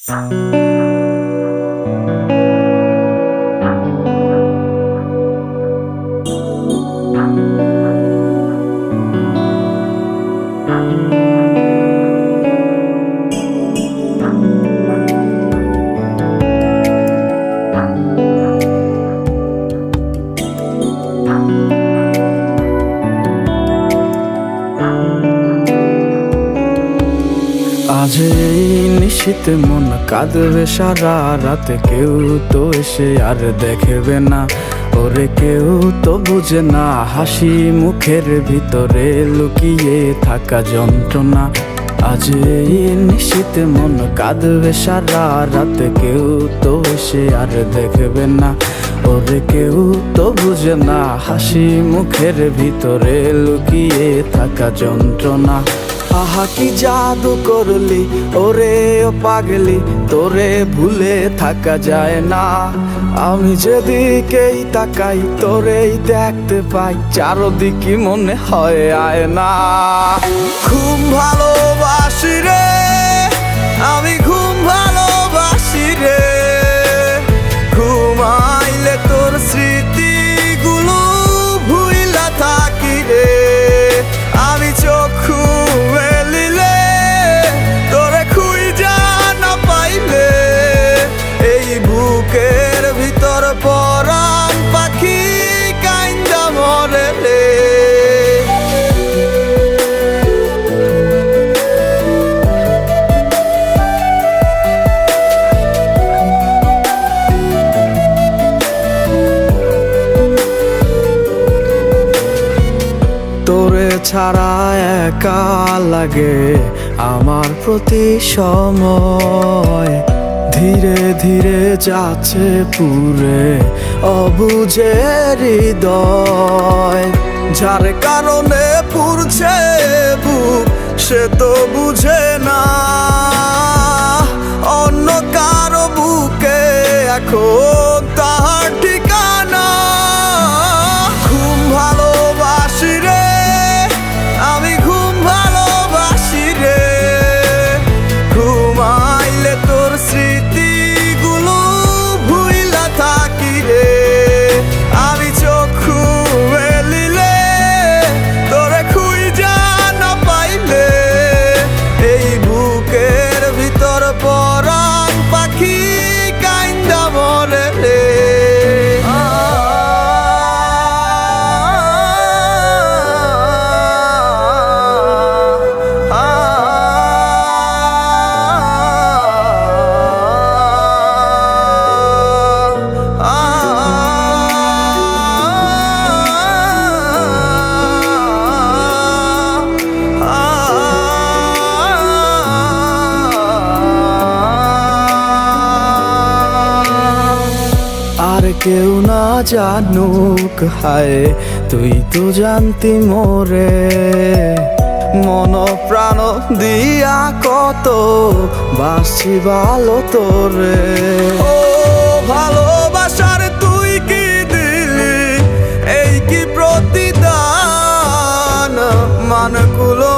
আজ এই নিশীতে মন কাঁদবে সারা রাতে, কেউ তো এসে আর দেখবে না ওরে, কেউ তো বুঝে না হাসি মুখের ভিতরে লুকিয়ে থাকা যন্ত্রণা। আজ এই নিশীতে মন কাঁদবে সারা রাতে, কেউ তো এসে আর দেখবে না ওরে, কেউ তো বুঝে না হাসি মুখের ভিতরে লুকিয়ে থাকা যন্ত্রণা। আহা কি জাদু করলি ওরে ও পাগলি, তোরে ভুলে থাকা যায় না। আমি যেদিকেই তাকাই তোরেই দেখতে পাই, চারদিকে মনে হয় আয়না। ঘুম ভালোবাসি রে আমি, ঘুম ভালোবাসি রে, ঘুমাইলে তোর স্মৃতিগুলো ভুইলা থাকি রে। আমি চক্ষু মেলিলে তোরে খুঁজা না পাইলে, এই বুকের ভিতর পরাণ পাখি কাইন্দা মরে রে। তোরে ছাড়া একা লাগে আমার প্রতি সময়, ধীরে ধীরে যাচ্ছে পুরে অবুঝে হৃদয়। যার কারণে পুরছে বুক সে তো বুঝে না, অন্য কারো বুকে এখন তাহার ঠিকানা। ঘুম ভালোবাসি রে আমি, ঘুম ভালোবাসি রে, ঘুমাইলে তোর স্মৃতিগুলো ভুইলা থাকি রে। আমি চক্ষু মেলিলে তোরে খুঁজা না পাইলে, এই বুকের ভিতর পরাণ পাখি কাইন্দা মরে রে। আর কেউ না জানুক হায়, তুই তো জানতি মোরে, মন প্রাণ দিয়া কত বাসি ভালো তোরে। ও ভালোবাসার তুই কি দিলি, এই কি প্রতিদান, মানকুলো